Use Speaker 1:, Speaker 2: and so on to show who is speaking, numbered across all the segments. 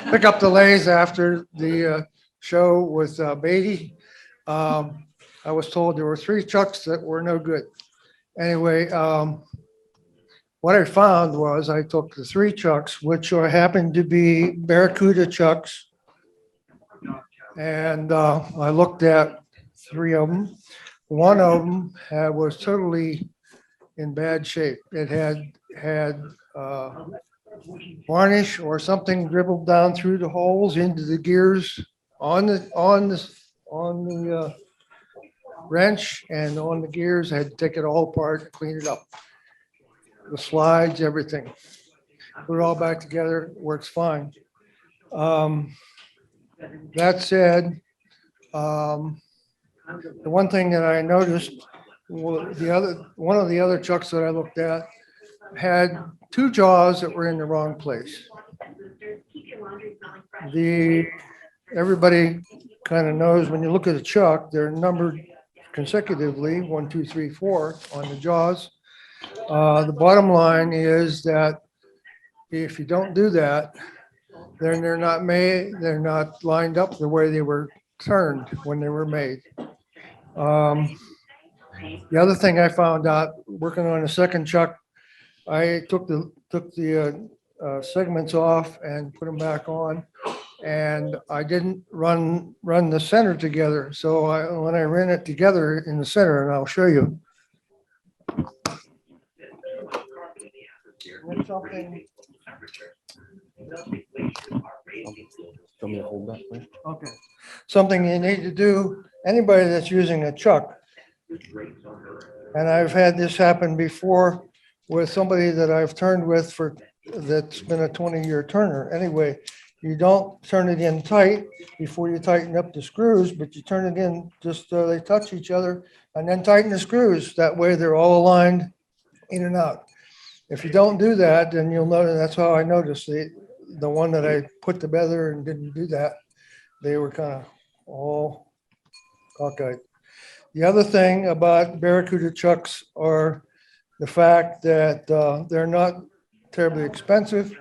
Speaker 1: Pick up the lathes after the show with Batty. I was told there were 3 trucks that were no good. Anyway, what I found was I took the 3 trucks, which happened to be Barracuda trucks, and I looked at 3 of them. One of them was totally in bad shape. It had varnish or something dribbled down through the holes into the gears on the wrench and on the gears. I had to take it all apart, clean it up. The slides, everything. Put it all back together, works fine. That said, the one thing that I noticed, one of the other trucks that I looked at had 2 jaws that were in the wrong place. Everybody kind of knows when you look at a chuck, they're numbered consecutively, 1, 2, 3, 4 on the jaws. The bottom line is that if you don't do that, then they're not lined up the way they were turned when they were made. The other thing I found out working on a second chuck, I took the segments off and put them back on, and I didn't run the center together. So when I ran it together in the center, and I'll show you. Okay. Something you need to do, anybody that's using a chuck, and I've had this happen before with somebody that I've turned with that's been a 20-year turner. Anyway, you don't turn it in tight before you tighten up the screws, but you turn it in just so they touch each other and then tighten the screws. That way they're all aligned in and out. If you don't do that, then you'll notice, that's how I noticed the one that I put together and didn't do that. They were kind of all cockeyed. The other thing about Barracuda chucks are the fact that they're not terribly expensive,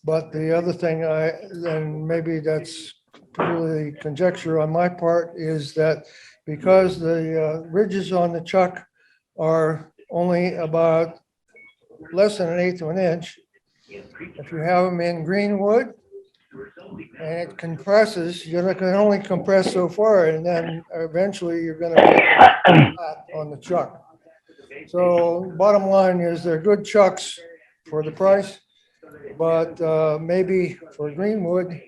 Speaker 1: but the other thing, and maybe that's purely conjecture on my part, is that because the ridges on the chuck are only about less than 1/8 of an inch, if you have them in green wood and it compresses, you're not going to only compress so far, and then eventually you're going to get flat on the chuck. So bottom line is they're good chucks for the price, but maybe for greenwood,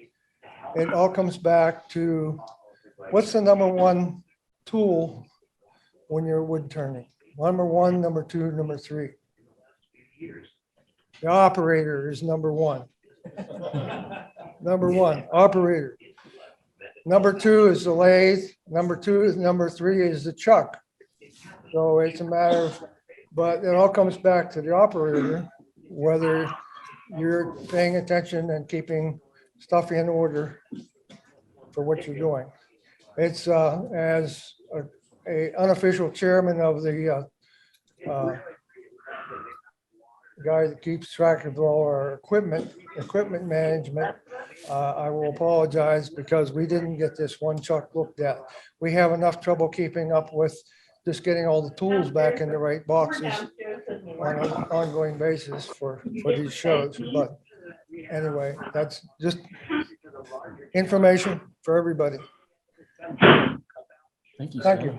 Speaker 1: it all comes back to what's the number 1 tool when you're wood turning? Number 1, number 2, number 3. The operator is number 1. Number 1, operator. Number 2 is the lathe. Number 3 is the chuck. So it's a matter of, but it all comes back to the operator, whether you're paying attention and keeping stuff in order for what you're doing. It's as a unofficial chairman of the guy that keeps track of all our equipment management, I will apologize because we didn't get this one chuck looked at. We have enough trouble keeping up with just getting all the tools back in the right boxes on an ongoing basis for these shows. But anyway, that's just information for everybody.
Speaker 2: Thank you.
Speaker 1: Thank you.